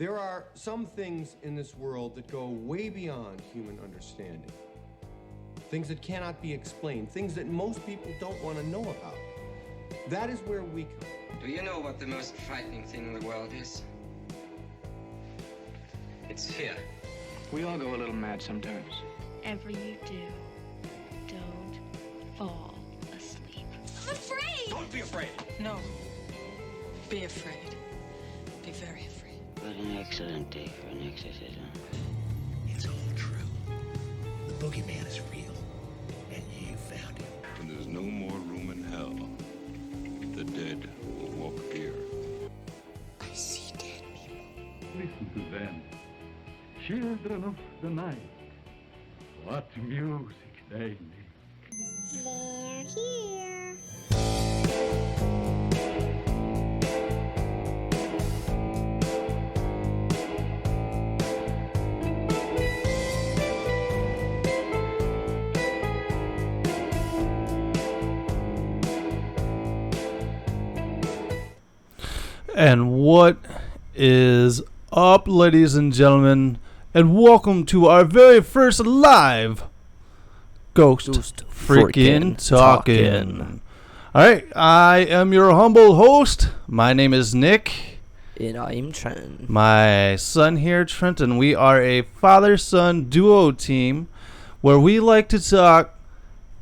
There are some things in this world that go way beyond human understanding. Things that cannot be explained, things that most people don't want to know about. That is where we come. Do you know what the most frightening thing in the world is? It's fear. We all go a little mad sometimes. Whatever you do, don't fall asleep. I'm afraid! Don't be afraid. No. Be afraid. Be very afraid. What an excellent day for an exorcism. It's all true. The boogeyman is real, and you found him. When there's no more room in hell, the dead will walk here. I see dead people. Listen to them, children of the night. What music they make. They're here. And what is up, ladies and gentlemen, and welcome to our very first live Ghost Freaking Talkin'. Alright, I am your humble host. My name is Nick. And I'm Trent. My son here, Trenton. We are a father-son duo team where we like to talk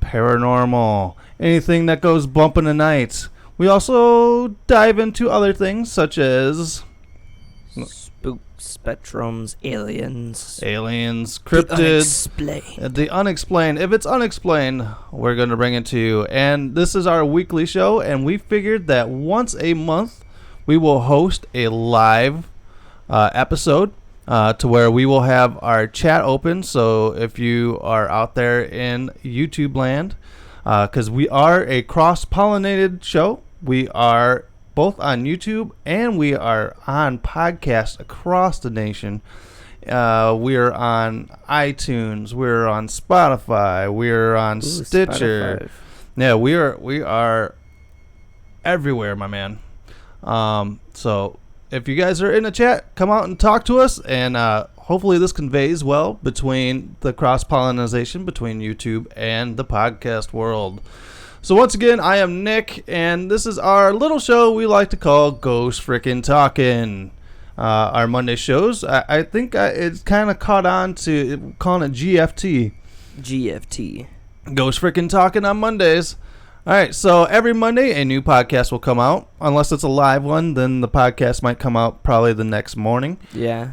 paranormal, anything that goes bump in the night. We also dive into other things such as Spook, spectrums, aliens, cryptids, the unexplained. If it's unexplained, we're going to bring it to you. And this is our weekly show, and we figured that once a month we will host a live episode to where we will have our chat open. So if you are out there in YouTube land, because we are a cross-pollinated show. We are both on YouTube and we are on podcasts across the nation. We are on iTunes. We're on Spotify. We're on Stitcher. Spotify. Yeah, we are everywhere, my man. So if you guys are in the chat, come out and talk to us, and hopefully this conveys well between the cross-pollination between YouTube and the podcast world. So once again, I am Nick, and this is our little show we like to call Ghost Freaking Talkin'. Our Monday shows, I think it's kind of caught on to calling it GFT. GFT. Ghost Freaking Talkin' on Mondays. All right, so every Monday a new podcast will come out. Unless it's a live one, then the podcast might come out probably the next morning. Yeah.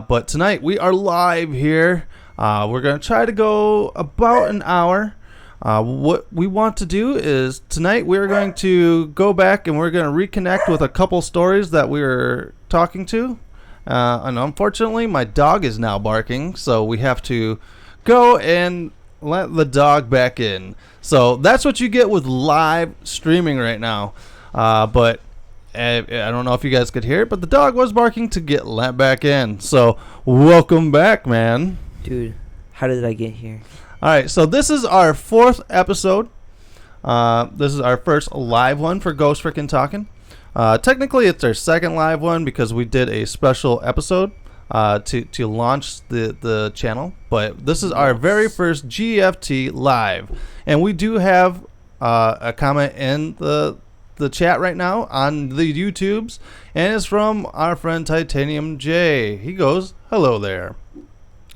But tonight we are live here. We're going to try to go about an hour. What we want to do is tonight we're going to go back and we're going to reconnect with a couple stories that we were talking to. And unfortunately, my dog is now barking, so we have to go and let the dog back in. So that's what you get with live streaming right now. But I don't know if you guys could hear it, but the dog was barking to get let back in. So welcome back, man. Dude, how did I get here? All right, so this is our fourth episode. This is our first live one for Ghost Freaking Talkin'. Technically, it's our second live one because we did a special episode to launch the channel. But this is our very first GFT live. And we do have a comment in the chat right now on the YouTubes. And it's from our friend Titanium J. He goes, hello there.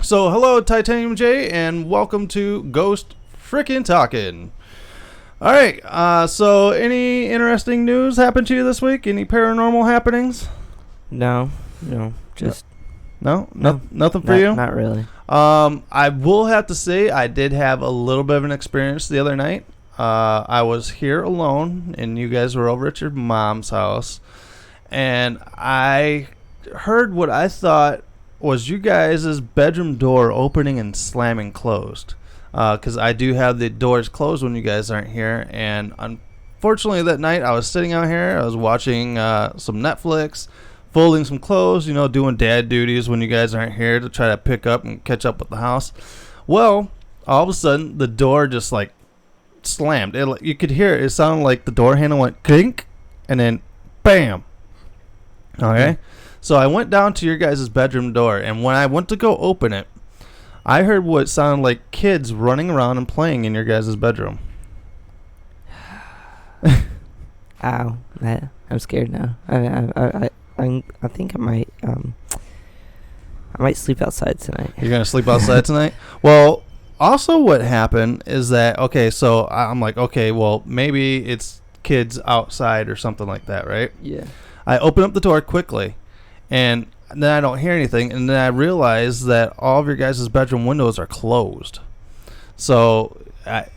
So, hello, Titanium J, and welcome to Ghost Freaking Talkin'. All right, so any interesting news happened to you this week? Any paranormal happenings? No, just... Nothing for you? Not really. I will have to say I did have a little bit of an experience the other night. I was here alone, and you guys were over at your mom's house, and I heard what I thought was you guys' bedroom door opening and slamming closed. Because I do have the doors closed when you guys aren't here. And unfortunately that night I was sitting out here. I was watching some Netflix, folding some clothes, doing dad duties when you guys aren't here to try to pick up and catch up with the house. Well, all of a sudden the door just like slammed. You could hear it. It sounded like the door handle went clink and then bam. Okay. So I went down to your guys' bedroom door, and when I went to go open it, I heard what sounded like kids running around and playing in your guys' bedroom. Ow, I'm scared now. I think I might sleep outside tonight. You're gonna sleep outside tonight? Well, also what happened is that, okay, so I'm like, okay, well, maybe it's kids outside or something like that, right? Yeah. I open up the door quickly, and then I don't hear anything, and then I realize that all of your guys' bedroom windows are closed. So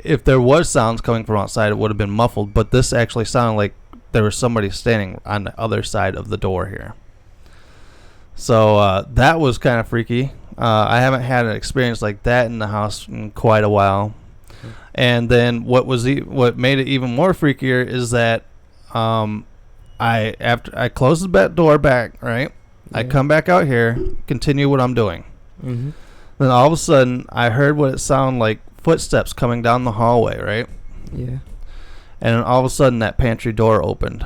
if there was sounds coming from outside, it would have been muffled, but this actually sounded like there was somebody standing on the other side of the door here. So that was kind of freaky. I haven't had an experience like that in the house in quite a while. And then what made it even more freakier is that after I close the bed door back, right? Yeah. I come back out here, continue what I'm doing. Mm-hmm. Then all of a sudden, I heard what it sounded like footsteps coming down the hallway, right? Yeah. And then all of a sudden, that pantry door opened.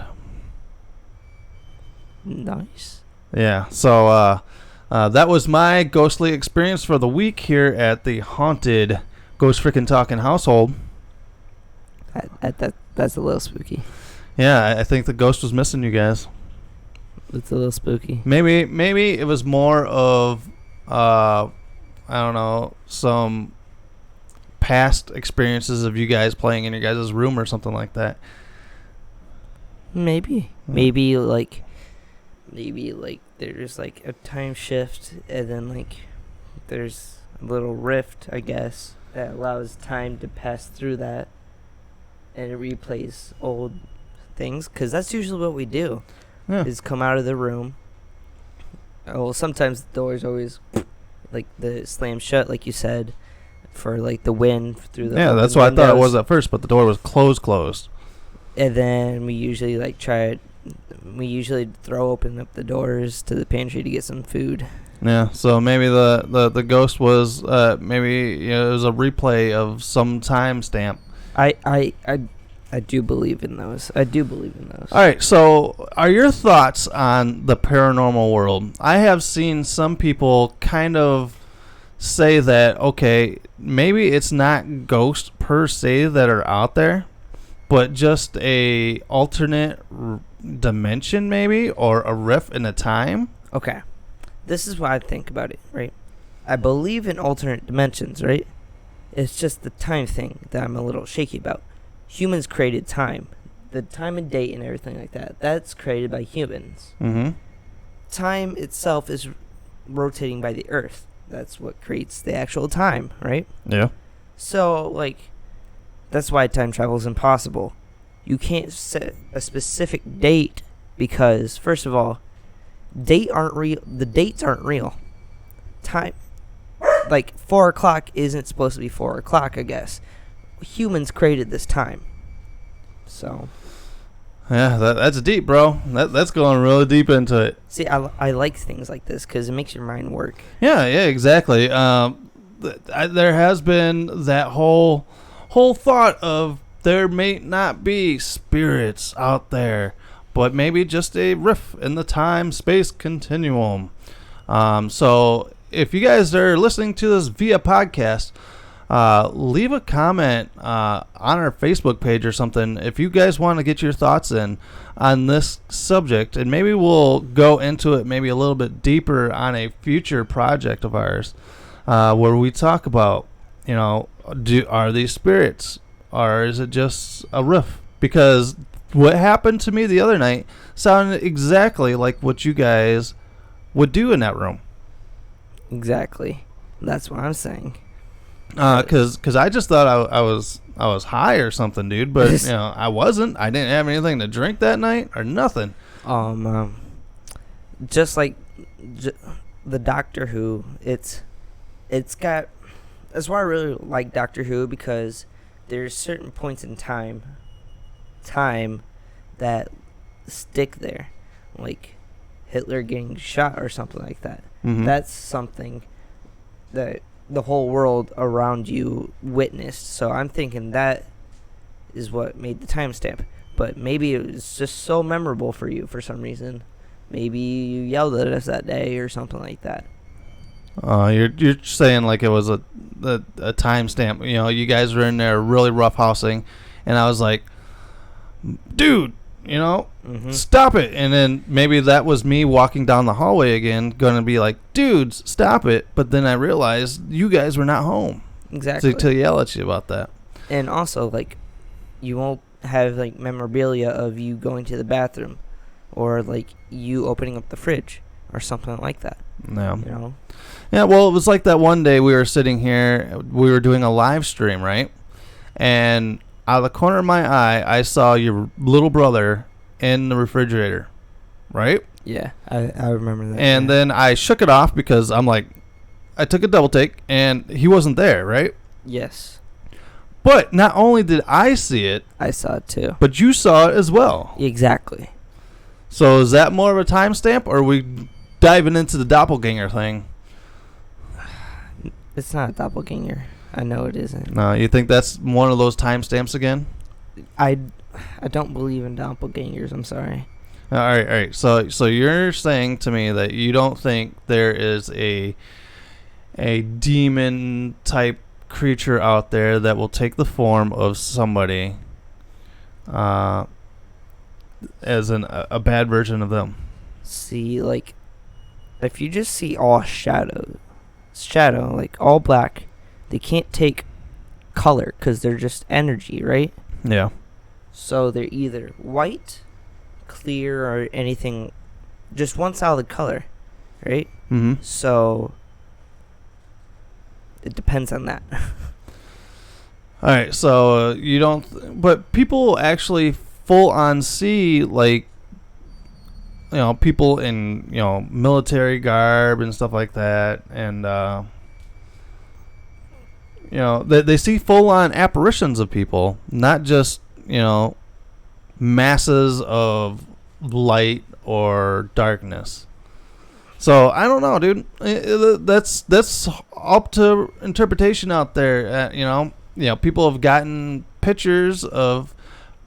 Nice. Yeah. So that was my ghostly experience for the week here at the haunted Ghost Frickin' Talking household. That's a little spooky. Yeah, I think the ghost was missing you guys. It's a little spooky. Maybe it was more of I don't know, some past experiences of you guys playing in your guys' room or something like that. Maybe like there's like a time shift, and then like there's a little rift, I guess, that allows time to pass through that, and it replays old things, because that's usually what we do. Is come out of the room. Well, sometimes the door's always like the slam shut, like you said, for like the wind through the that's what I thought it was at first, but the door was closed. And then we usually throw open up the doors to the pantry to get some food. Yeah, so maybe the ghost was maybe it was a replay of some timestamp. I do believe in those. All right, so are your thoughts on the paranormal world? I have seen some people kind of say that, okay, maybe it's not ghosts per se that are out there, but just a alternate dimension maybe, or a rift in a time. Okay, this is what I think about it, right? I believe in alternate dimensions, right? It's just the time thing that I'm a little shaky about. Humans created time. The time and date and everything like that, that's created by humans. Mm-hmm. Time itself is rotating by the earth. That's what creates the actual time, right? Yeah. So, like, that's why time travel is impossible. You can't set a specific date because, first of all, the dates aren't real. Time, like 4 o'clock isn't supposed to be 4 o'clock, I guess. Humans created this time. So yeah, that's deep, bro. That's going really deep into it. See, I like things like this because it makes your mind work. Yeah, exactly. There has been that whole thought of there may not be spirits out there, but maybe just a rift in the time-space continuum. So if you guys are listening to this via podcast, leave a comment on our Facebook page or something if you guys want to get your thoughts in on this subject, and maybe we'll go into it maybe a little bit deeper on a future project of ours, where we talk about, are these spirits or is it just a riff? Because what happened to me the other night sounded exactly like what you guys would do in that room. Exactly. That's what I'm saying. Cause I just thought I was high or something, dude. But I wasn't. I didn't have anything to drink that night or nothing. Just like the Doctor Who, it's got. That's why I really like Doctor Who, because there's certain points in time that stick there, like Hitler getting shot or something like that. Mm-hmm. That's something that the whole world around you witnessed. So I'm thinking that is what made the timestamp. But maybe it was just so memorable for you for some reason maybe you yelled at us that day or something like that. You're saying like it was a timestamp. You know, you guys were in there really roughhousing, and I was like, dude, you know, stop it. And then maybe that was me walking down the hallway again, going to be like, dudes, stop it. But then I realized you guys were not home. Exactly. To yell at you about that. And also, like, you won't have, like, memorabilia of you going to the bathroom or, like, you opening up the fridge or something like that. No. You know? Yeah, well, it was like that one day we were sitting here, we were doing a live stream, right? And out of the corner of my eye, I saw your little brother in the refrigerator, right? Yeah, I remember that. And then I shook it off because I'm like, I took a double take, and he wasn't there, right? Yes. But not only did I see it, I saw it too. But you saw it as well. Exactly. So is that more of a timestamp, or are we diving into the doppelganger thing? It's not a doppelganger. I know it isn't. No, you think that's one of those timestamps again? I don't believe in doppelgangers. I'm sorry. All right. So you're saying to me that you don't think there is a demon type creature out there that will take the form of somebody as a bad version of them? See, like, if you just see all shadow, like all black, they can't take color because they're just energy, right? Yeah. So they're either white, clear, or anything, just one solid color, right? Mm-hmm. So it depends on that. All right, so you don't, but people actually full on see, like, you know, people in, you know, military garb and stuff like that, and you know, they see full on apparitions of people, not just, you know, masses of light or darkness. So I don't know, dude. That's up to interpretation out there. You know, people have gotten pictures of,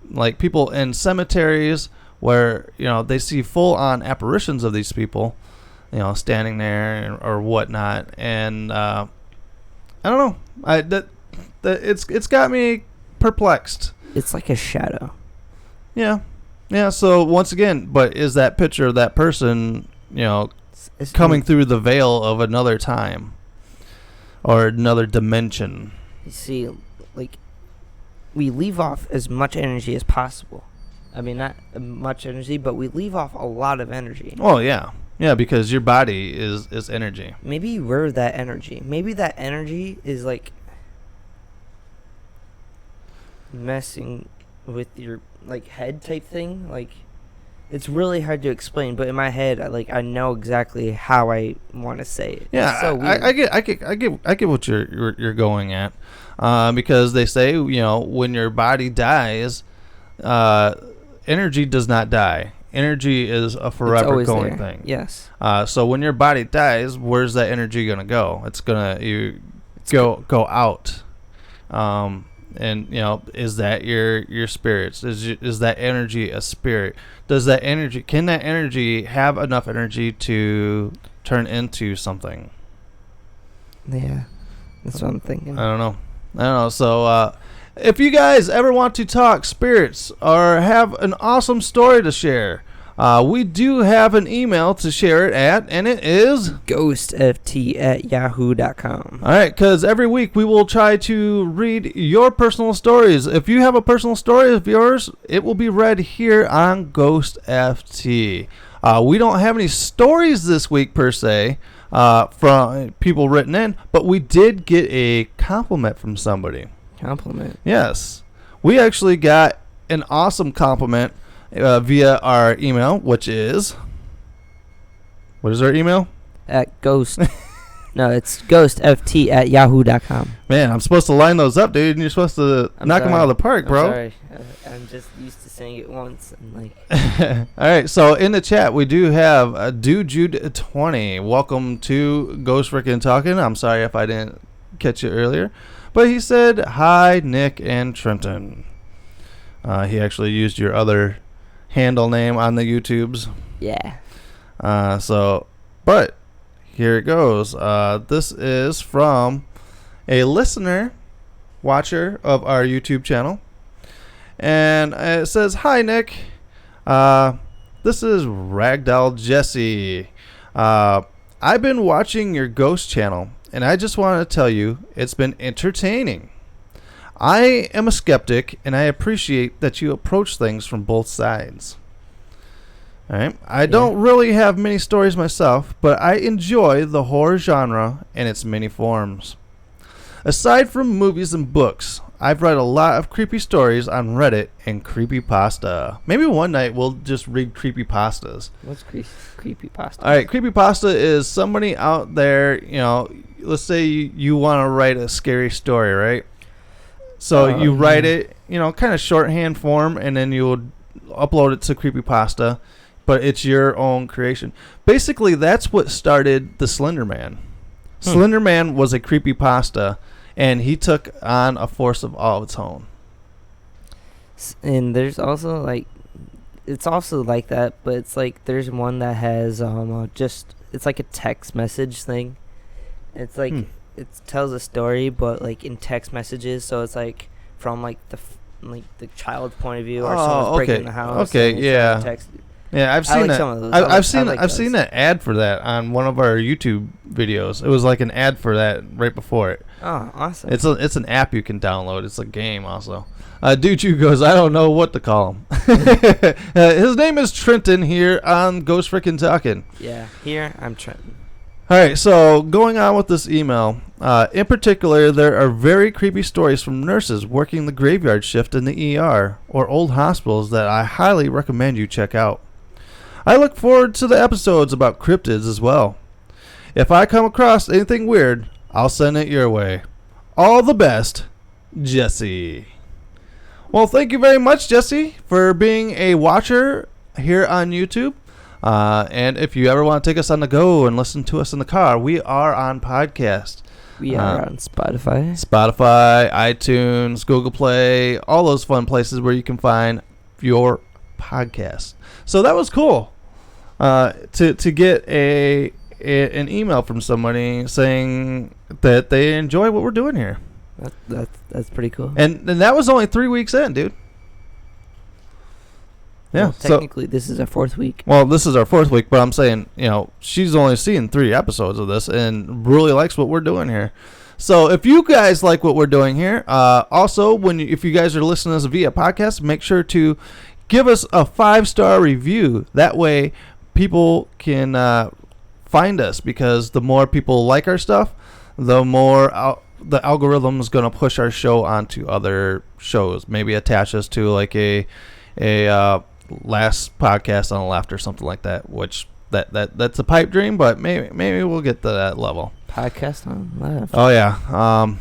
like, people in cemeteries where, you know, they see full on apparitions of these people, you know, standing there or whatnot, and I don't know. It's got me perplexed. It's like a shadow. Yeah. So once again, but is that picture of that person, you know, it's coming through the veil of another time or another dimension? You see, like, we leave off as much energy as possible. I mean, not much energy, but we leave off a lot of energy. Oh, yeah. Yeah, because your body is energy. Maybe we're that energy. Maybe that energy is, like, messing with your, like, head type thing. Like, it's really hard to explain, but in my head, I know exactly how I want to say it. Yeah, it's so weird. I get what you're going at, because they say, you know, when your body dies, energy does not die. Energy is a forever going thing. Yes. So when your body dies, where's that energy gonna go? It's gonna go out. And, you know, is that your spirits? Is that energy a spirit? Can that energy have enough energy to turn into something? Yeah, that's what I'm thinking. I don't know. So, if you guys ever want to talk spirits or have an awesome story to share, we do have an email to share it at, and it is ghostft@yahoo.com. All right, because every week we will try to read your personal stories. If you have a personal story of yours, it will be read here on Ghost FT. We don't have any stories this week per se from people written in, but we did get a compliment from somebody. Compliment? Yes. We actually got an awesome compliment via our email, which is... What is our email? At Ghost... No, it's ghostft@yahoo.com. Man, I'm supposed to line those up, dude, and you're supposed to knock them out of the park, bro. I'm sorry. I'm just used to saying it once. And like. All right, so in the chat, we do have Dude Jude 20. Welcome to Ghost Frickin' Talking. I'm sorry if I didn't catch you earlier. But he said, hi, Nick and Trenton. He actually used your other handle name on the YouTubes. Yeah. But here it goes. This is from a listener, watcher of our YouTube channel. And it says, "Hi, Nick. This is Ragdoll Jesse. I've been watching your ghost channel, and I just want to tell you it's been entertaining. I am a skeptic, and I appreciate that you approach things from both sides. All right. I don't really have many stories myself, but I enjoy the horror genre and its many forms. Aside from movies and books, I've read a lot of creepy stories on Reddit and creepypasta. Maybe one night we'll just read creepypastas. What's creepypasta? All right, creepypasta is somebody out there, let's say you want to write a scary story, right? So you write it, kind of shorthand form, and then you would upload it to creepypasta, but it's your own creation. Basically, that's what started the Slender Man. Slender Man was a creepypasta, and he took on a force of all its own. And there's also it's also like that, but it's like there's one that has it's like a text message thing. It's like it tells a story, but like in text messages, so it's like from the child's point of view, or someone's breaking the house. Okay, yeah. Text. Yeah, I've seen that. Some of those. I've seen that ad for that on one of our YouTube videos. It was like an ad for that right before it. Oh, awesome! It's an app you can download. It's a game also. Dude goes, I don't know what to call him. His name is Trenton here on Ghost Frickin' Talkin'. Yeah, here I'm Trenton. All right, so going on with this email, in particular, there are very creepy stories from nurses working the graveyard shift in the ER or old hospitals that I highly recommend you check out. I look forward to the episodes about cryptids as well. If I come across anything weird, I'll send it your way. All the best, Jesse." Well, thank you very much, Jesse, for being a watcher here on YouTube. And if you ever want to take us on the go and listen to us in the car, we are on podcast. We are on Spotify, iTunes, Google Play, all those fun places where you can find your podcast. So that was cool to get an email from somebody saying that they enjoy what we're doing here. That's pretty cool. And that was only 3 weeks in, dude. Yeah. Well, technically, this is our 4th week. Well, this is our 4th week, but I'm saying, she's only seen 3 episodes of this and really likes what we're doing here. So if you guys like what we're doing here, also, if you guys are listening to us via podcast, make sure to give us a 5-star review. That way, people can find us, because the more people like our stuff, the more the algorithm is going to push our show onto other shows. Maybe attach us to like a last podcast on the left or something like that. Which that's a pipe dream, but maybe we'll get to that level. Podcast on left. Oh yeah.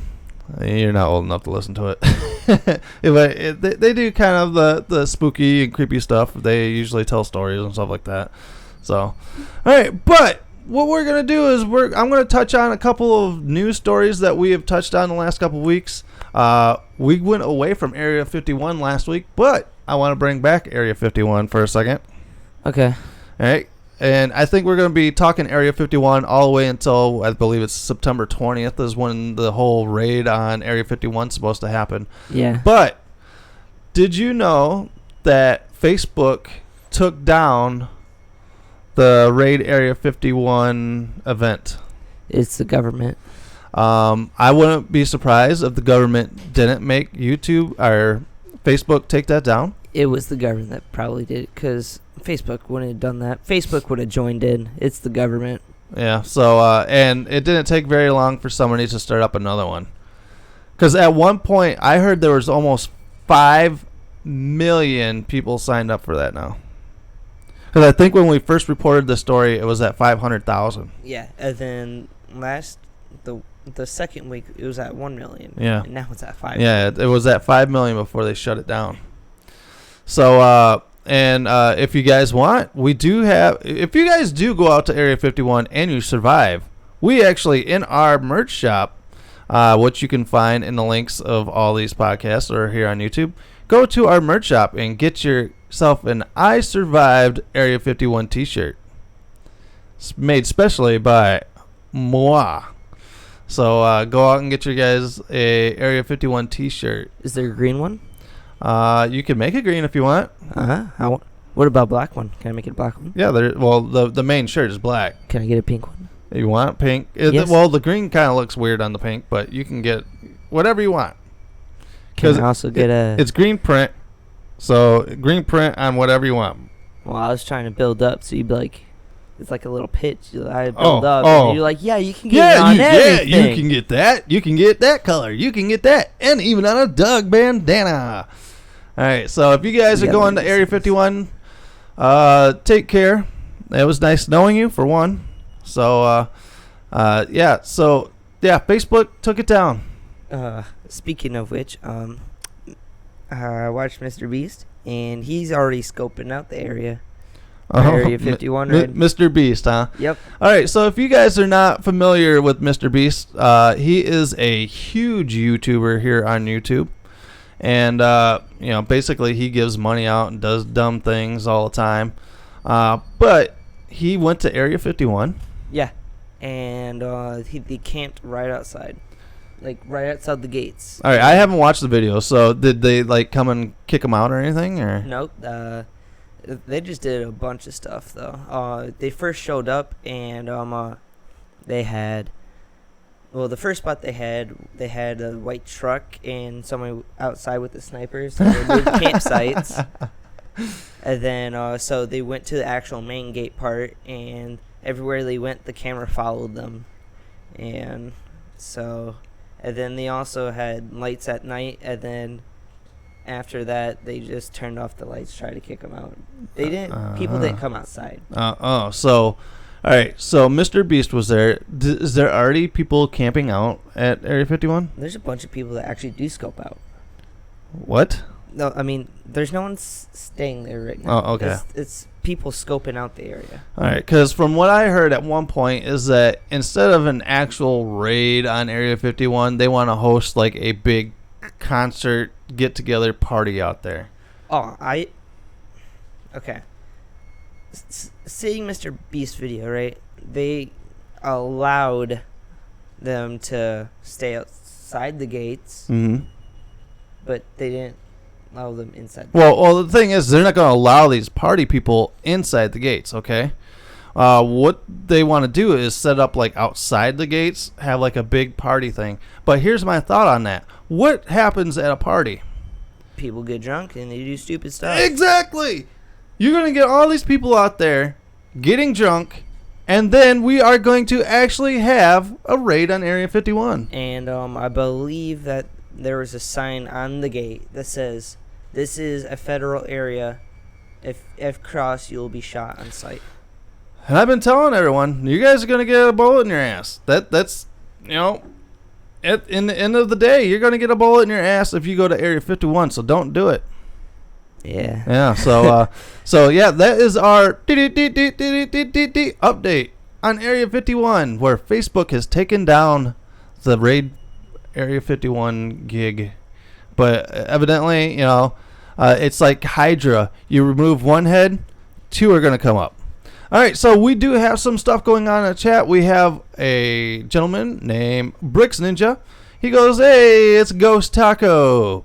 You're not old enough to listen to it. They do kind of the spooky and creepy stuff. They usually tell stories and stuff like that. So, all right, but what we're going to do is I'm going to touch on a couple of news stories that we have touched on the last couple of weeks. We went away from Area 51 last week, but I want to bring back Area 51 for a second. Okay. All right. And I think we're going to be talking Area 51 all the way until, I believe it's September 20th is when the whole raid on Area 51 is supposed to happen. Yeah. But did you know that Facebook took down the raid Area 51 event? It's the government. I wouldn't be surprised if the government didn't make YouTube or Facebook take that down. It was the government that probably did it, because Facebook wouldn't have done that. Facebook would have joined in. It's the government. Yeah, so, and it didn't take very long for somebody to start up another one. Because at one point, I heard there was almost 5 million people signed up for that now. Because I think when we first reported the story, it was at 500,000. Yeah, and then the second week, it was at 1 million. Yeah. And now it's at 5 million. Yeah, it was at 5 million before they shut it down. So, if you guys want, if you guys do go out to Area 51 and you survive, we actually, in our merch shop, which you can find in the links of all these podcasts or here on YouTube, go to our merch shop and get yourself an I Survived Area 51 t-shirt. made specially by moi. So go out and get your guys a Area 51 T-shirt. Is there a green one? You can make it green if you want. How? What about black one? Can I make it a black one? Yeah, the main shirt is black. Can I get a pink one? You want pink? Yes. Well, the green kind of looks weird on the pink, but you can get whatever you want. Can I also get It's green print, so green print on whatever you want. Well, I was trying to build up, so you'd be like, it's like a little pitch. I build up, and you're like, yeah, you can get it on everything. Yeah, you can get that. You can get that color. You can get that, and even on a Doug bandana. All right, so if you guys are going to Area 51, take care. It was nice knowing you, for one. So, Facebook took it down. Speaking of which, I watched Mr. Beast, and he's already scoping out the area. Area 51, right? Mr. Beast, huh? Yep. All right, so if you guys are not familiar with Mr. Beast, he is a huge YouTuber here on YouTube. And, basically he gives money out and does dumb things all the time. But he went to Area 51. Yeah. And they camped right outside. Like, right outside the gates. All right, I haven't watched the video, so did they, come and kick him out or anything? Or? Nope. They just did a bunch of stuff, though. They first showed up, and they had... Well, the first spot they had a white truck and someone outside with the snipers. So they moved campsites. And then, so they went to the actual main gate part, and everywhere they went, the camera followed them. And then they also had lights at night, and then after that, they just turned off the lights, tried to kick them out. People didn't come outside. All right, so Mr. Beast was there. Is there already people camping out at Area 51? There's a bunch of people that actually do scope out. What? No, I mean, there's no one staying there right now. Oh, okay. It's people scoping out the area. All right, because from what I heard at one point is that instead of an actual raid on Area 51, they want to host like a big concert get-together party out there. Okay. Seeing Mr. Beast video, right? They allowed them to stay outside the gates, but they didn't allow them inside. Well, the thing is, they're not going to allow these party people inside the gates. Okay, what they want to do is set up like outside the gates, have like a big party thing. But here's my thought on that: what happens at a party? People get drunk and they do stupid stuff. Exactly. You're going to get all these people out there getting drunk, and then we are going to actually have a raid on Area 51. And I believe that there was a sign on the gate that says, "This is a federal area. If crossed, you will be shot on sight." And I've been telling everyone, you guys are going to get a bullet in your ass. That's in the end of the day, you're going to get a bullet in your ass if you go to Area 51, so don't do it. Yeah. Yeah. So that is our update on Area 51, where Facebook has taken down the raid Area 51 gig. But evidently, it's like Hydra. You remove one head, two are going to come up. All right, so we do have some stuff going on in the chat. We have a gentleman named Bricks Ninja. He goes, "Hey, it's Ghost Taco."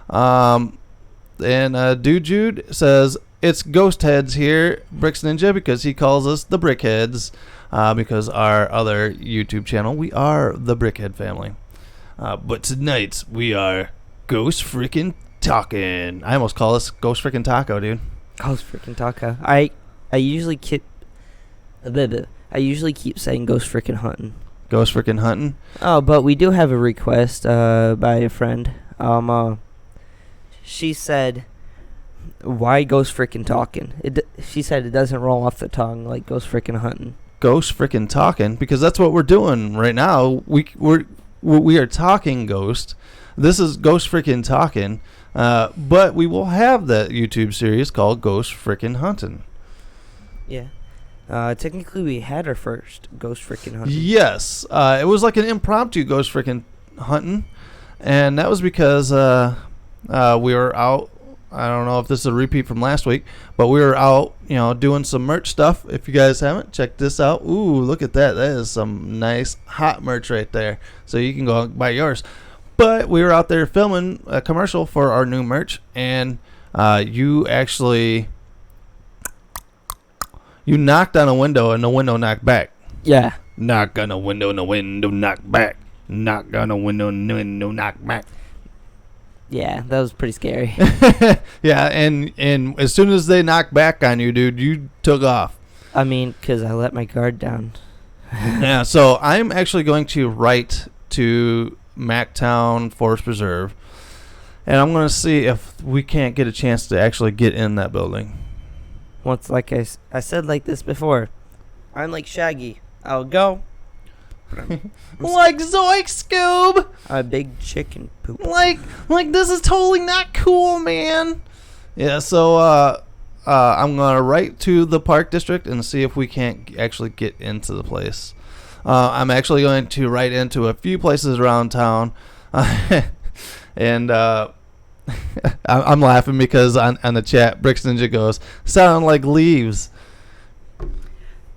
And Dude Jude says, "It's Ghost Heads here, Bricks Ninja," because he calls us the Brickheads, because our other YouTube channel, we are the Brickhead family. But tonight, we are Ghost Frickin' Talkin'. I almost call us Ghost Frickin' Taco, dude. Ghost Frickin' Taco. I usually keep saying Ghost Frickin' Huntin'. Ghost Frickin' Huntin'? Oh, but we do have a request by a friend. She said, "Why Ghost Frickin' Talkin'?" She said it doesn't roll off the tongue like Ghost Frickin' Huntin'. Ghost Frickin' Talkin', because that's what we're doing right now. We are talking Ghost. This is Ghost Frickin' Talkin', but we will have that YouTube series called Ghost Frickin' Huntin'. Yeah. Technically, we had our first Ghost Frickin' Huntin'. Yes. It was like an impromptu Ghost Frickin' Huntin', and that was because we were out I don't know if this is a repeat from last week, but we were out, doing some merch stuff. If you guys haven't, check this out. Ooh, look at that. That is some nice hot merch right there. So you can go buy yours. But we were out there filming a commercial for our new merch, and you knocked on a window, and the window knocked back. Yeah. Knock on a window, and the window knocked back. Knock on a window, and the window knocked back. Yeah, that was pretty scary. Yeah, and as soon as they knocked back on you, dude, you took off. I mean, because I let my guard down. Yeah, so I'm actually going to write to Mactown Forest Preserve, and I'm going to see if we can't get a chance to actually get in that building. Once, like I said like this before, I'm like Shaggy. I'll go. Like Zoink Scoob. A big chicken poop. Like this is totally not cool, man. Yeah, so I'm gonna write to the park district and see if we can't actually get into the place. I'm actually going to write into a few places around town, and I'm laughing because on the chat, Bricks Ninja goes, "Sound like leaves."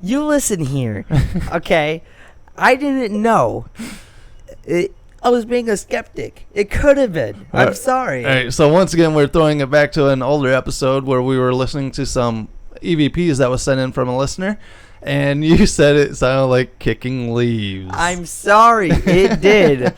You listen here, okay? I didn't know. I was being a skeptic. It could have been. I'm sorry. All right, so once again, we're throwing it back to an older episode where we were listening to some EVPs that was sent in from a listener, and you said it sounded like kicking leaves. I'm sorry. It did.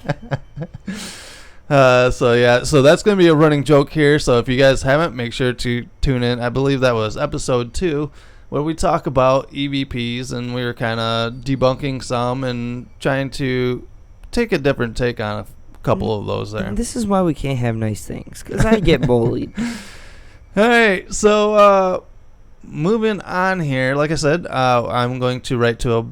So that's going to be a running joke here. So if you guys haven't, make sure to tune in. I believe that was episode 2. Where we talk about EVPs, and we were kind of debunking some and trying to take a different take on a couple of those there. And this is why we can't have nice things, because I get bullied. All right, so moving on here. Like I said, I'm going to write to a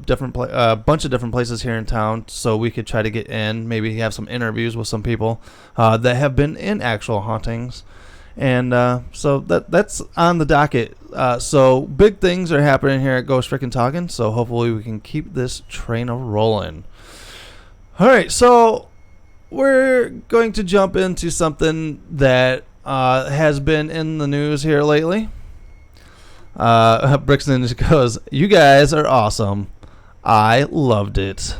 bunch of different places here in town so we could try to get in, maybe have some interviews with some people that have been in actual hauntings. And so that's on the docket. So big things are happening here at Ghost Frickin' Talkin'. So hopefully we can keep this train a rolling. All right, so we're going to jump into something that has been in the news here lately. Bricks Ninja goes, "You guys are awesome. I loved it."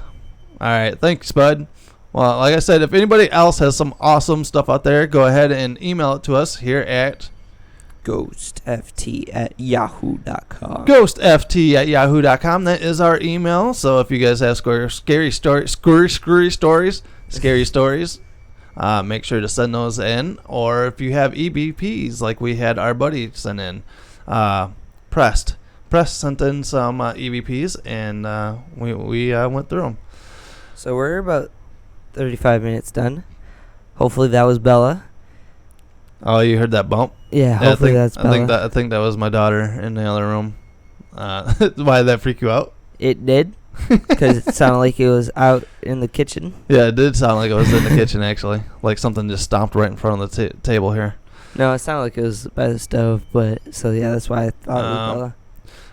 All right, thanks, bud. Well, like I said, if anybody else has some awesome stuff out there, go ahead and email it to us here at ghostft@yahoo.com. ghostft@yahoo.com. That is our email. So if you guys have scary stories, make sure to send those in. Or if you have EBPs, like we had our buddy send in, Press sent in some EVPs, and we went through them. So we're about 35 minutes done. Hopefully that was Bella. Oh, you heard that bump? Yeah, hopefully that's Bella. I think that was my daughter in the other room. Why did that freak you out? It did, because it sounded like it was out in the kitchen. Yeah, it did sound like it was in the kitchen, actually. Like something just stomped right in front of the table here. No, it sounded like it was by the stove, so yeah, that's why I thought it was Bella.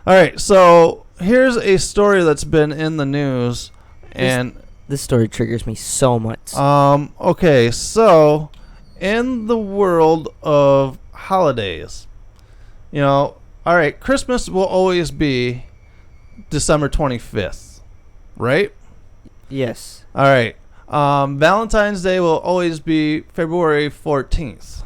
All right, so here's a story that's been in the news, and this story triggers me so much. Okay, so in the world of holidays, all right, Christmas will always be December 25th, right? Yes. All right. Valentine's Day will always be February 14th,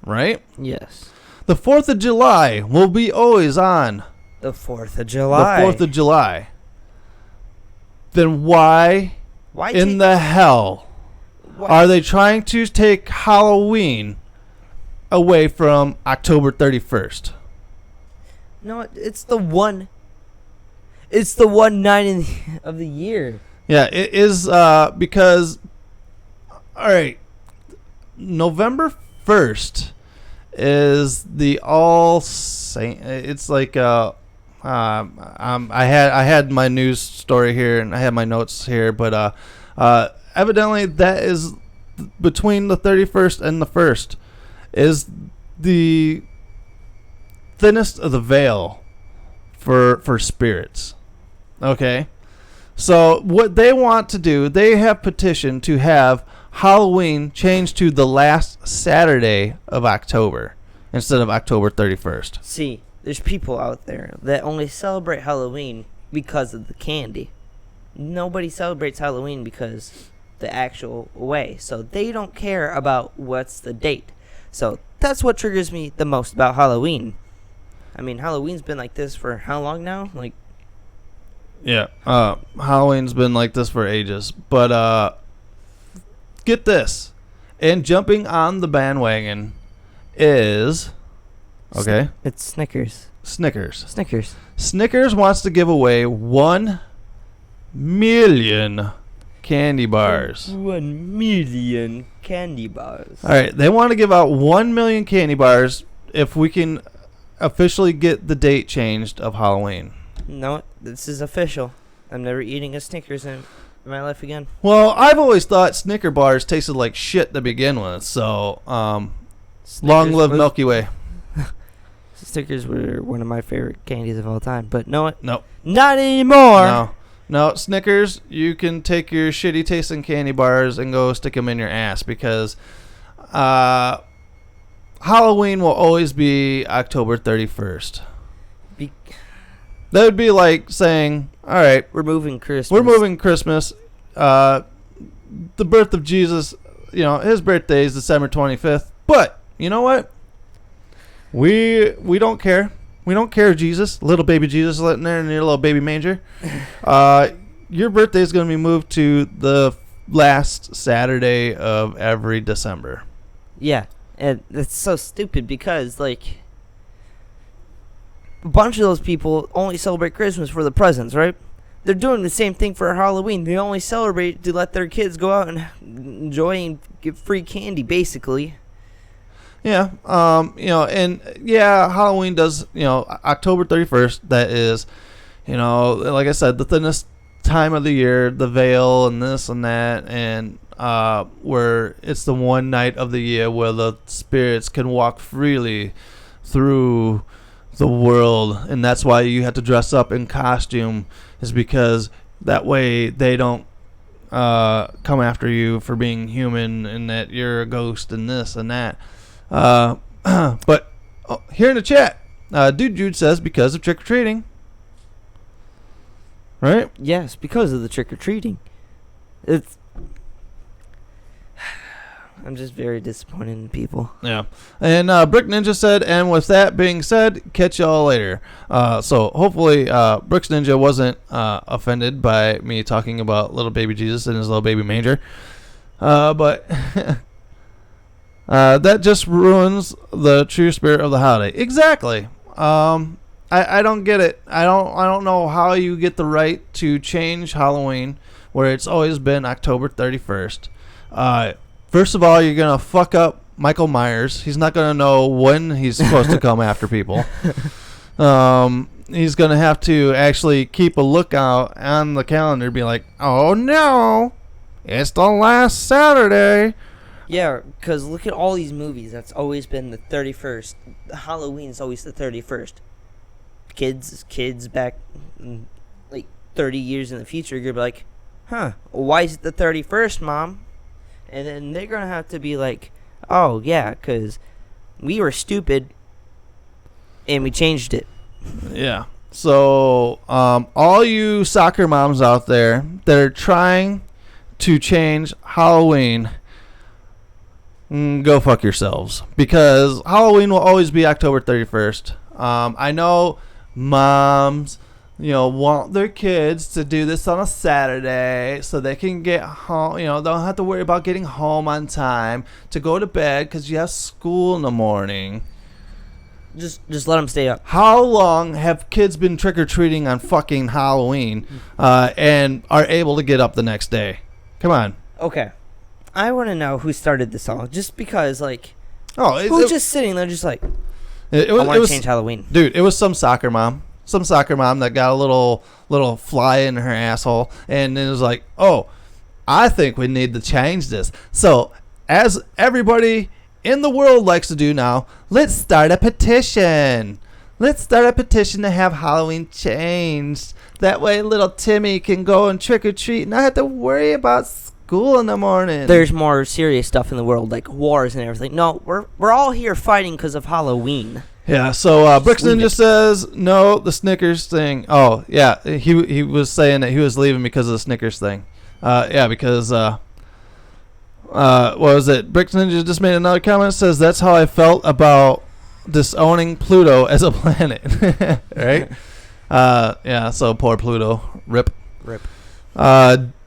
right? Yes. The 4th of July will be always on the 4th of July. The 4th of July. Then why in the hell are they trying to take Halloween away from October 31st? No, it's the one night of the year. Yeah, it is because, all right, November 1st is the All Saint. It's like I had my news story here and I had my notes here, but evidently that is between the 31st and the 1st is the thinnest of the veil for spirits. Okay, so what they want to do, they have petitioned to have Halloween changed to the last Saturday of October instead of October 31st. See, there's people out there that only celebrate Halloween because of the candy. Nobody celebrates Halloween because the actual way. So they don't care about what's the date. So that's what triggers me the most about Halloween. I mean, Halloween's been like this for how long now? Like, yeah, Halloween's been like this for ages. But get this, and jumping on the bandwagon is okay. It's Snickers. Snickers. Snickers. Snickers wants to give away 1 million candy bars. 1 million candy bars. All right, they want to give out 1 million candy bars if we can officially get the date changed of Halloween. No, this is official. I'm never eating a Snickers in my life again. Well, I've always thought Snicker bars tasted like shit to begin with, so long live Milky Way. Snickers were one of my favorite candies of all time, but no, Nope. not anymore. No, Snickers, you can take your shitty tasting candy bars and go stick them in your ass because Halloween will always be October 31st. That would be like saying, all right, we're moving Christmas. We're moving Christmas. The birth of Jesus, his birthday is December 25th. But you know what? We don't care. We don't care, Jesus. Little baby Jesus sitting there in your little baby manger. Your birthday is going to be moved to the last Saturday of every December. Yeah, and it's so stupid because, like, a bunch of those people only celebrate Christmas for the presents, right? They're doing the same thing for Halloween. They only celebrate to let their kids go out and enjoy and get free candy, basically. Yeah, and yeah, Halloween does, October 31st, that is, like I said, the thinnest time of the year, the veil and this and that, and where it's the one night of the year where the spirits can walk freely through the world, and that's why you have to dress up in costume, is because that way they don't come after you for being human and that you're a ghost and this and that. But here in the chat, Dude Jude says because of trick-or-treating. Right? Yes, because of the trick-or-treating. I'm just very disappointed in people. Yeah. And Brick Ninja said, and with that being said, catch y'all later. So hopefully Bricks Ninja wasn't offended by me talking about little baby Jesus and his little baby manger. But that just ruins the true spirit of the holiday. Exactly. I don't get it. I don't know how you get the right to change Halloween where it's always been October 31st. First of all, you're going to fuck up Michael Myers. He's not going to know when he's supposed to come after people. He's going to have to actually keep a lookout on the calendar and be like, oh no, it's the last Saturday. Yeah, because look at all these movies. That's always been the 31st. Halloween's always the 31st. Kids back like 30 years in the future, you're going to be like, huh, why is it the 31st, Mom? And then they're going to have to be like, oh, yeah, because we were stupid and we changed it. Yeah. So, all you soccer moms out there that are trying to change Halloween, go fuck yourselves. Because Halloween will always be October 31st. I know moms, want their kids to do this on a Saturday so they can get home, don't have to worry about getting home on time to go to bed because you have school in the morning. Just let them stay up. How long have kids been trick-or-treating on fucking Halloween and are able to get up the next day? Come on. Okay. I want to know who started this all. Just because, like, who's just sitting there just like, I want to change Halloween. Dude, it was some soccer mom that got a little fly in her asshole, and it was like, oh, I think we need to change this. So, as everybody in the world likes to do now, let's start a petition. Let's start a petition to have Halloween changed. That way little Timmy can go and trick-or-treat and not have to worry about school in the morning. There's more serious stuff in the world, like wars and everything. No, we're all here fighting because of Halloween. Yeah, so Brixton just says, no, the Snickers thing. Oh, yeah, he was saying that he was leaving because of the Snickers thing. Yeah, because, what was it? Brixton just made another comment, says, that's how I felt about disowning Pluto as a planet. Right? Yeah, so poor Pluto. Rip.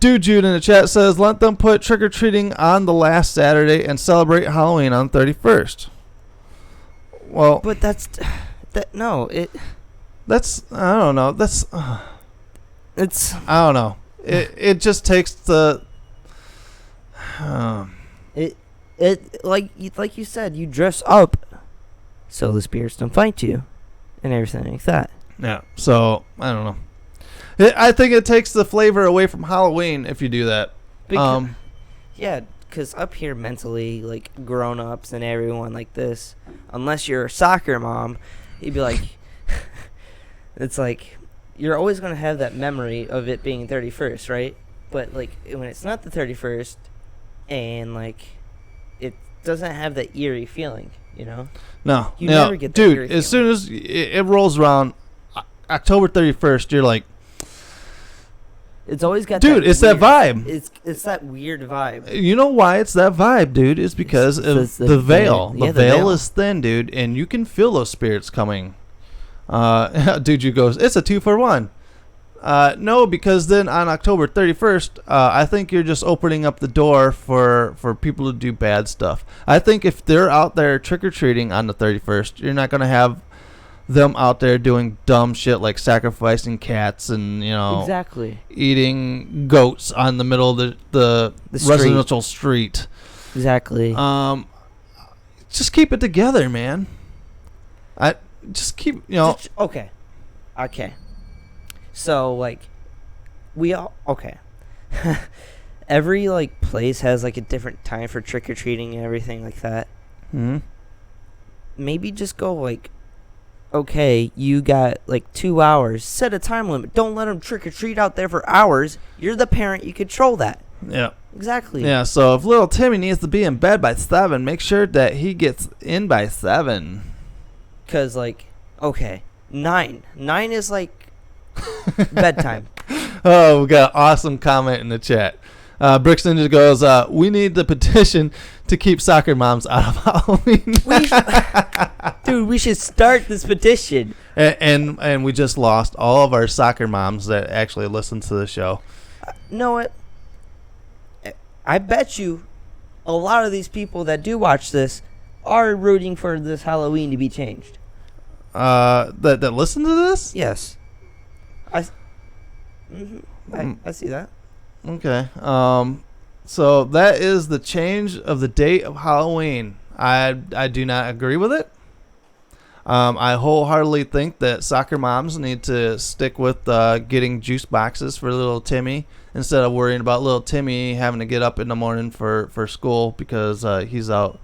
Dude Jude in the chat says, let them put trick-or-treating on the last Saturday and celebrate Halloween on 31st. Well, but that's I don't know. It's I don't know. It just takes the it like you said, you dress up so the spirits don't fight you and everything like that. Yeah. So I don't know. I think it takes the flavor away from Halloween if you do that. Because up here mentally, like grown-ups and everyone like this, unless you're a soccer mom, you'd be like, it's like, you're always going to have that memory of it being 31st, right? But, like, when it's not the 31st, and, like, it doesn't have that eerie feeling, you know? No. You never get that eerie dude, as soon as it rolls around October 31st, you're like, it's always got dude, it's weird, that vibe. It's that weird vibe. You know why it's that vibe, dude? It's because of the veil. Yeah, the veil is thin, dude, and you can feel those spirits coming. Dude, you goes, it's a 2-for-1. No, because then on October 31st, I think you're just opening up the door for people to do bad stuff. I think if they're out there trick-or-treating on the 31st, you're not going to have them out there doing dumb shit like sacrificing cats and, exactly, eating goats on the middle of the residential street. Exactly. Just keep it together, man. I just keep, Okay. So, like, we all... Okay. Every, like, place has, like, a different time for trick-or-treating and everything like that. Mm-hmm. Maybe just go, like, okay, you got, like, 2 hours. Set a time limit. Don't let them trick-or-treat out there for hours. You're the parent. You control that. Yeah. Exactly. Yeah, so if little Timmy needs to be in bed by 7, make sure that he gets in by 7. Because, like, okay, 9. 9 is, like, bedtime. Oh, we got an awesome comment in the chat. Brixton just goes, we need the petition to keep soccer moms out of Halloween. Dude, we should start this petition. And we just lost all of our soccer moms that actually listen to the show. Know what? I bet you a lot of these people that do watch this are rooting for this Halloween to be changed. That listen to this? Yes. I see that. Okay. So that is the change of the date of Halloween. I do not agree with it. I wholeheartedly think that soccer moms need to stick with getting juice boxes for little Timmy instead of worrying about little Timmy having to get up in the morning for school because he's out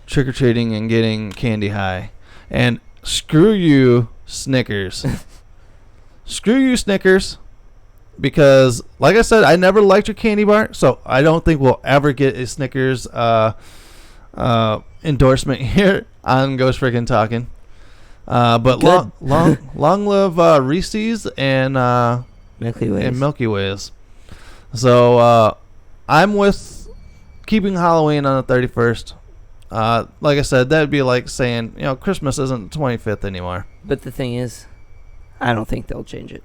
trick-or-treating and getting candy high. And screw you, Snickers. Screw you, Snickers. Because, like I said, I never liked your candy bar, so I don't think we'll ever get a Snickers endorsement here on Ghost Freaking Talking. But long live Reese's and Milky Ways. So I'm with keeping Halloween on the 31st. Like I said, that'd be like saying, Christmas isn't the 25th anymore. But the thing is, I don't think they'll change it.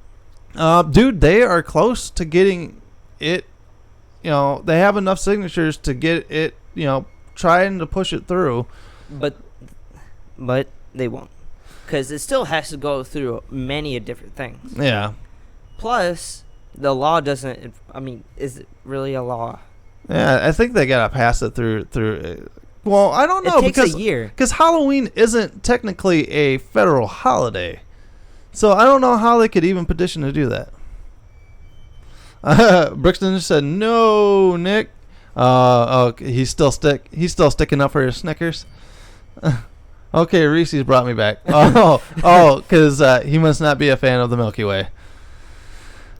Dude, they are close to getting it. They have enough signatures to get it, trying to push it through. But they won't. Because it still has to go through many different things. Yeah. Plus, the law doesn't... I mean, is it really a law? Yeah, I think they got to pass it through... Well, I don't know. It takes a year. Because Halloween isn't technically a federal holiday. So I don't know how they could even petition to do that. Brixton just said, no, Nick. He's still sticking up for his Snickers. Okay, Reese's brought me back. Because he must not be a fan of the Milky Way.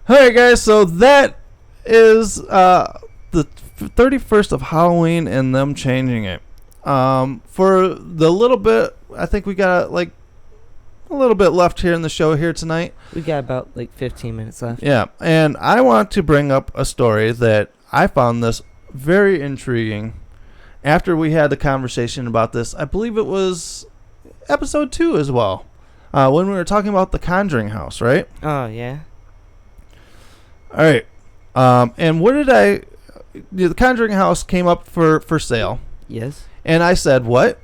All right, guys. So that is the the 31st of Halloween and them changing it. For the little bit, I think we got like a little bit left here in the show here tonight. We got about like 15 minutes left. Yeah, and I want to bring up a story that I found this very intriguing after we had the conversation about this. I believe it was episode 2 as well, when we were talking about the Conjuring house, right? Oh, yeah. All right. And what did the Conjuring house came up for sale. Yes. And I said, what?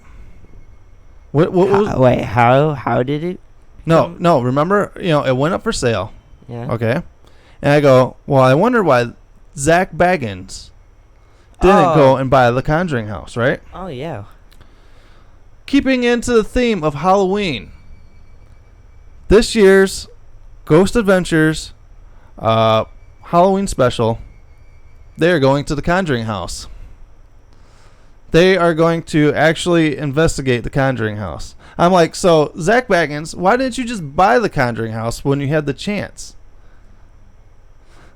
What was... Wait, how did it? No, remember, it went up for sale. Yeah. Okay. And I go, well, I wonder why Zach Baggins didn't go and buy the Conjuring house, right? Oh, yeah. Keeping into the theme of Halloween, this year's Ghost Adventures Halloween special, they are going to the Conjuring house. They are going to actually investigate the Conjuring house. I'm like, so Zach Baggins, why didn't you just buy the Conjuring house when you had the chance?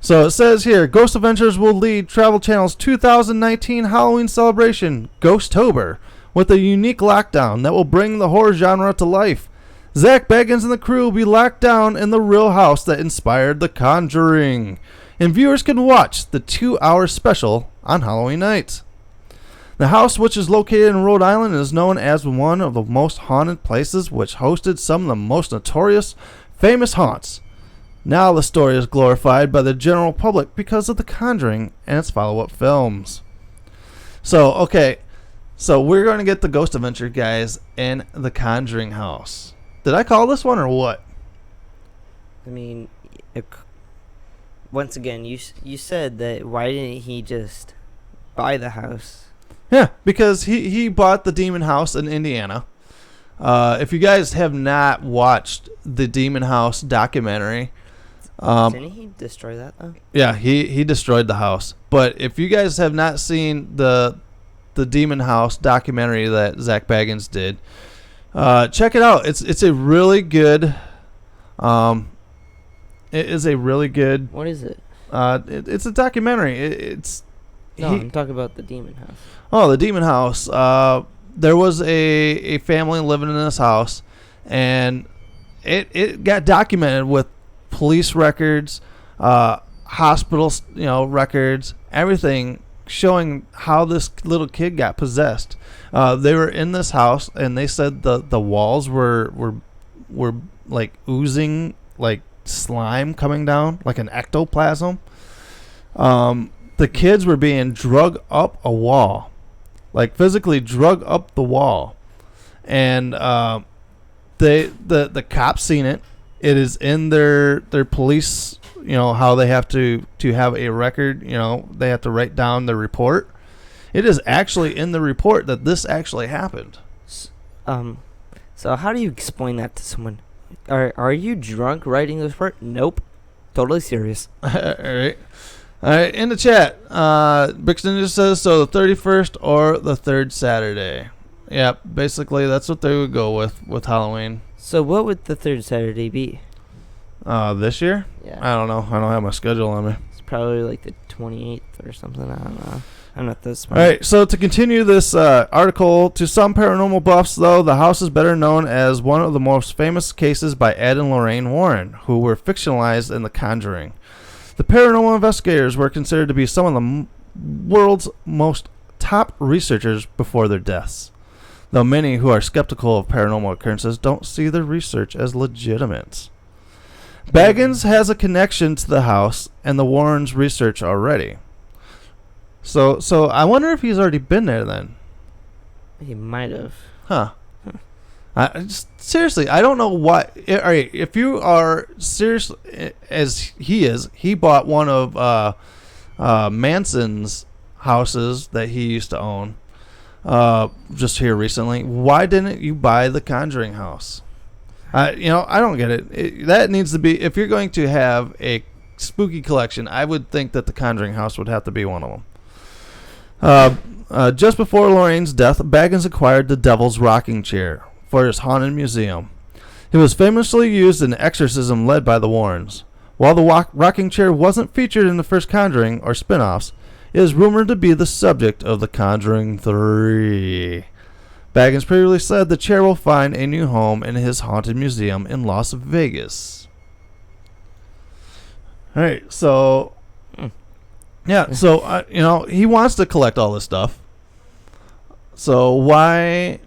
So it says here, Ghost Adventures will lead Travel Channel's 2019 Halloween celebration, Ghosttober, with a unique lockdown that will bring the horror genre to life. Zach Baggins and the crew will be locked down in the real house that inspired The Conjuring, and viewers can watch the 2-hour special on Halloween night. The house, which is located in Rhode Island, is known as one of the most haunted places, which hosted some of the most notorious, famous haunts. Now the story is glorified by the general public because of The Conjuring and its follow-up films. So, okay, so we're going to get the Ghost Adventure guys in the Conjuring house. Did I call this one or what? I mean, once again, you said that why didn't he just buy the house? Yeah, because he bought the Demon House in Indiana. If you guys have not watched the Demon House documentary... didn't he destroy that, though? Yeah, he destroyed the house. But if you guys have not seen the Demon House documentary that Zach Baggins did, check it out. It's a really good... it is a really good... What is it? It's a documentary. I'm talking about the Demon House. Oh, the Demon House. There was a family living in this house, and it got documented with police records, hospital records, everything showing how this little kid got possessed. They were in this house, and they said the walls were like oozing like slime coming down, like an ectoplasm. The kids were being drug up a wall, like physically drug up the wall, and the cops seen it. It is in their police, how they have to have a record. They have to write down the report. It is actually in the report that this actually happened. So how do you explain that to someone? Are you drunk writing this report? Nope, totally serious. All right, in the chat, Brixton just says, so the 31st or the 3rd Saturday. Yep, basically that's what they would go with Halloween. So what would the 3rd Saturday be? This year? Yeah. I don't know. I don't have my schedule on me. It's probably like the 28th or something. I don't know. I'm not this smart. All right, so to continue this article, to some paranormal buffs, though, the house is better known as one of the most famous cases by Ed and Lorraine Warren, who were fictionalized in The Conjuring. The paranormal investigators were considered to be some of the world's most top researchers before their deaths, though many who are skeptical of paranormal occurrences don't see their research as legitimate. Baggins has a connection to the house and the Warrens' research already. So I wonder if he's already been there then. He might have. Huh. Seriously, I don't know what. All right, if you are serious as he is, he bought one of Manson's houses that he used to own just here recently. Why didn't you buy the Conjuring house? I don't get it. That needs to be, if you're going to have a spooky collection, I would think that the Conjuring house would have to be one of them. Just before Lorraine's death, Baggins acquired the Devil's Rocking Chair for his haunted museum. It was famously used in exorcism led by the Warrens. While the rocking chair wasn't featured in the first Conjuring or spin-offs, is rumored to be the subject of The Conjuring 3. Baggins previously said the chair will find a new home in his haunted museum in Las Vegas. All right, so yeah, so he wants to collect all this stuff. So why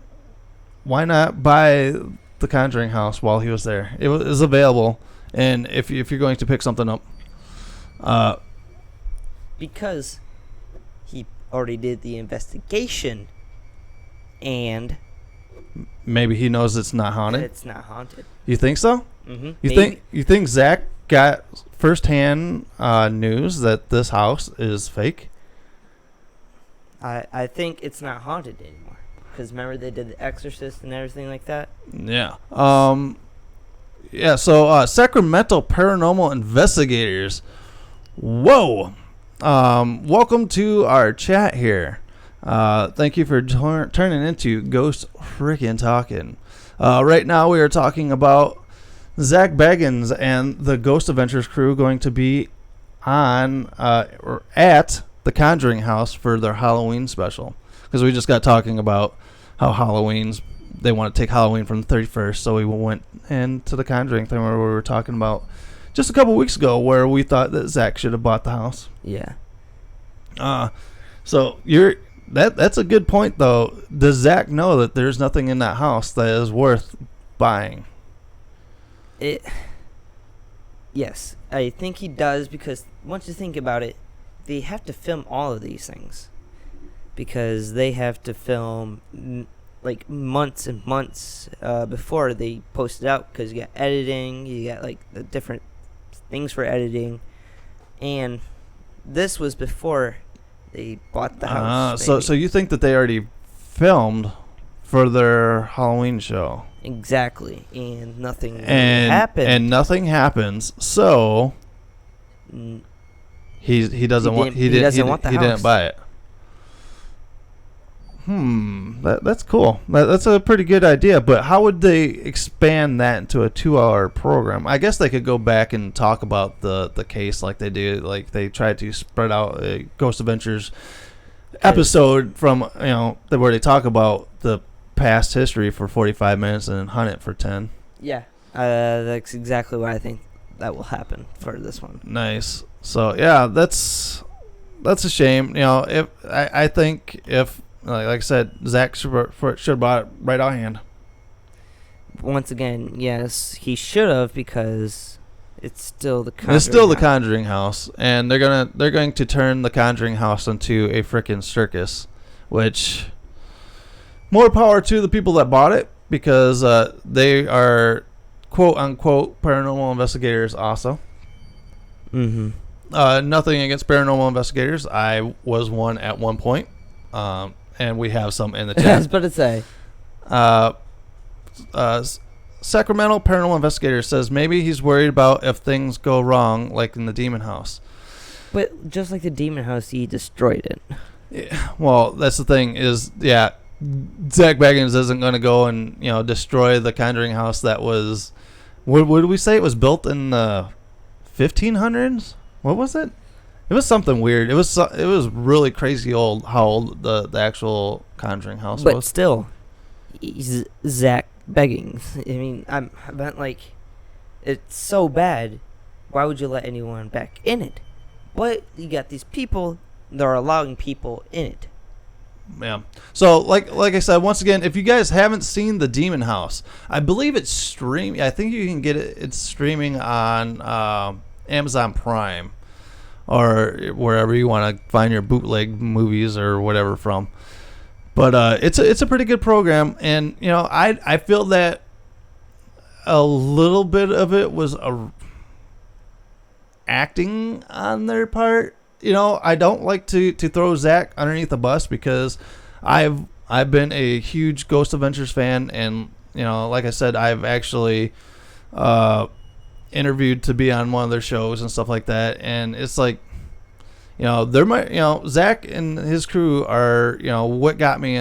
not buy the Conjuring house while he was there? It was available, and if you're going to pick something up, because he already did the investigation, and maybe he knows it's not haunted. It's not haunted. You think so? Mm-hmm. You think Zach got firsthand news that this house is fake? I think it's not haunted anymore. Because remember they did The Exorcist and everything like that? Yeah. Yeah, so Sacramento paranormal investigators. Whoa. Welcome to our chat here. Thank you for turning into Ghost Frickin' Talking. Right now we are talking about Zach Baggins and the Ghost Adventures crew going to be on or at the Conjuring house for their Halloween special. Because we just got talking about how they want to take Halloween from the 31st, so we went into the Conjuring thing where we were talking about just a couple weeks ago where we thought that Zach should have bought the house. Yeah. So that's a good point though. Does Zach know that there's nothing in that house that is worth buying? Yes, I think he does, because once you think about it, they have to film all of these things. Because they have to film like months and months before they post it out, because you got editing, you got like the different things for editing, and this was before they bought the house. So you think that they already filmed for their Halloween show? Exactly, and nothing happened. And nothing happens. So he doesn't want the house. He didn't buy it. That's cool. That's a pretty good idea, but how would they expand that into a 2-hour program? I guess they could go back and talk about the case like they do. Like they tried to spread out a Ghost Adventures episode from, where they talk about the past history for 45 minutes and then hunt it for 10. Yeah, that's exactly what I think that will happen for this one. Nice. So yeah, that's a shame. I think if, like I said, Zach should have bought it right offhand. Once again, yes, he should have, because it's still the Conjuring. It's still the Conjuring house, and they're going to turn the Conjuring house into a freaking circus, which more power to the people that bought it, because they are quote unquote paranormal investigators also. Mm-hmm. Nothing against paranormal investigators. I was one at one point. And we have some in the chat. I was about to say. Sacramento paranormal investigator says maybe he's worried about if things go wrong, like in the demon house. But just like the demon house, he destroyed it. Yeah, well, that's the thing is, Zach Baggins isn't going to go and destroy the Conjuring house that was. What did we say? It was built in the 1500s. What was it? It was something weird. It was really crazy old how old the actual Conjuring house was. But still, he's Zach Baggins. I mean, I meant like, it's so bad. Why would you let anyone back in it? But you got these people that are allowing people in it. Yeah. So like I said, once again, if you guys haven't seen the Demon House, I believe it's streaming. I think you can get it. It's streaming on Amazon Prime, or wherever you want to find your bootleg movies or whatever from. But it's a pretty good program, and I feel that a little bit of it was acting on their part. I don't like to throw Zach underneath the bus, because I've been a huge Ghost Adventures fan, and like I said, I've actually interviewed to be on one of their shows and stuff like that, and it's like, there might, Zach and his crew are, what got me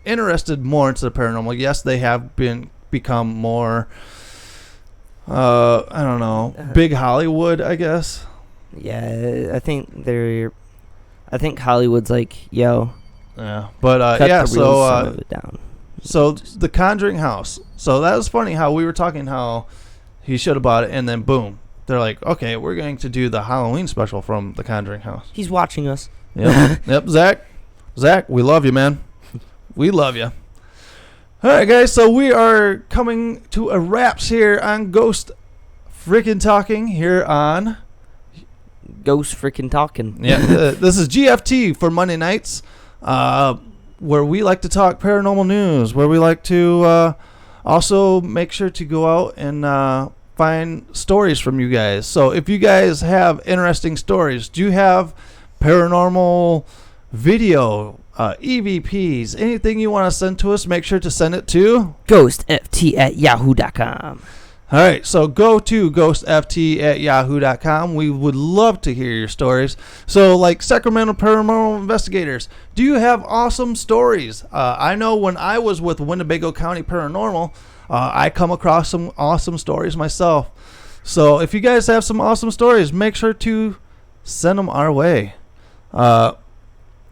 interested more into the paranormal. Yes, they have become more, I don't know, big Hollywood, I guess. Yeah, I think they're I think Hollywood's like, yo, Yeah, but cut yeah, the so real some of it down. so the Conjuring house. So that was funny how we were talking how he should have bought it, and then boom, they're like, okay, we're going to do the Halloween special from the Conjuring house. He's watching us. Yep, yep, Zach, we love you, man. We love you. All right, guys, so we are coming to a wraps here on Ghost Freaking Talking here on Ghost freaking talking. Yeah, this is GFT for Monday nights, where we like to talk paranormal news, where we like to also make sure to go out and find stories from you guys. So if you guys have interesting stories, do you have paranormal video, EVPs, anything you want to send to us, make sure to send it to ghostft@yahoo.com. All right, so go to ghostft@yahoo.com. We would love to hear your stories. So, like Sacramento Paranormal Investigators, do you have awesome stories? I know when I was with Winnebago County Paranormal, I come across some awesome stories myself. So, if you guys have some awesome stories, make sure to send them our way. Sacramento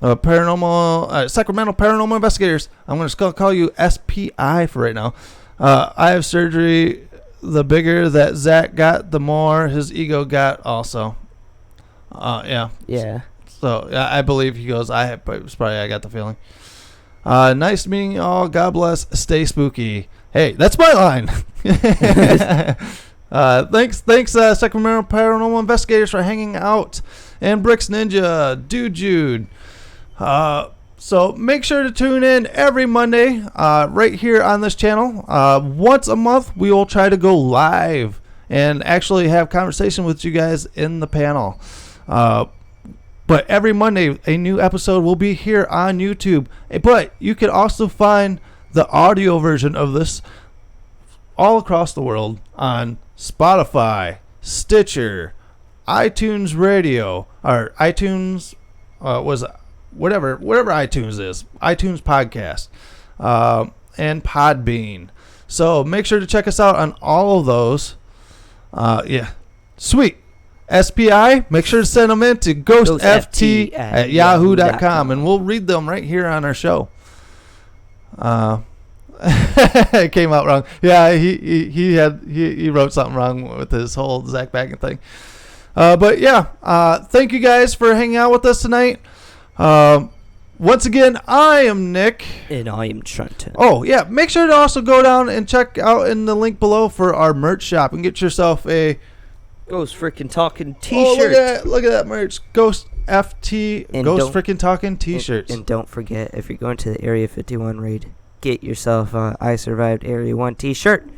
Paranormal Investigators. I'm going to call you SPI for right now. I have surgery. The bigger that Zach got, the more his ego got also. Yeah. Yeah. So I believe he goes, I got the feeling. Nice meeting you all. God bless. Stay spooky. Hey, that's my line. Thanks, Sacramento Paranormal Investigators for hanging out. And Bricks Ninja, Dude Jude. So make sure to tune in every Monday right here on this channel. Once a month, we will try to go live and actually have conversation with you guys in the panel. But every Monday, a new episode will be here on YouTube. But you can also find the audio version of this all across the world on Spotify, Stitcher, iTunes Radio, or iTunes whatever iTunes is, iTunes Podcast, and Podbean. So make sure to check us out on all of those. Yeah, sweet. SPI, make sure to send them in to ghostft@yahoo.com, and we'll read them right here on our show. It came out wrong. Yeah, he wrote something wrong with his whole Zach Baggin thing. But yeah, thank you guys for hanging out with us tonight. Once again, I am Nick. And I am Trenton. Oh, yeah. Make sure to also go down and check out in the link below for our merch shop and get yourself a Ghost Freaking Talking t-shirt. Oh, look at that merch. Ghost FT, and Ghost Freaking Talking t-shirts. And don't forget, if you're going to the Area 51 raid, get yourself a I Survived Area 1 t-shirt.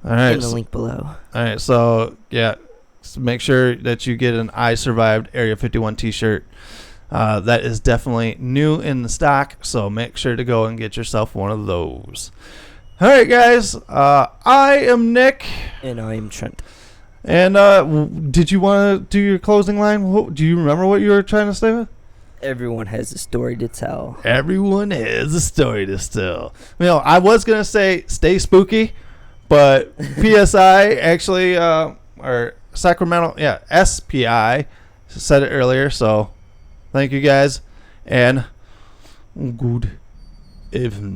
All right. In the link below. All right. So, yeah. So make sure that you get an I Survived Area 51 t-shirt. That is definitely new in the stock, so make sure to go and get yourself one of those. All right, guys. I am Nick. And I am Trent. And did you want to do your closing line? Do you remember what you were trying to say? Everyone has a story to tell. Everyone has a story to tell. You know, I was going to say stay spooky, but PSI actually, or Sacramento, yeah, SPI said it earlier, so thank you guys, and good evening.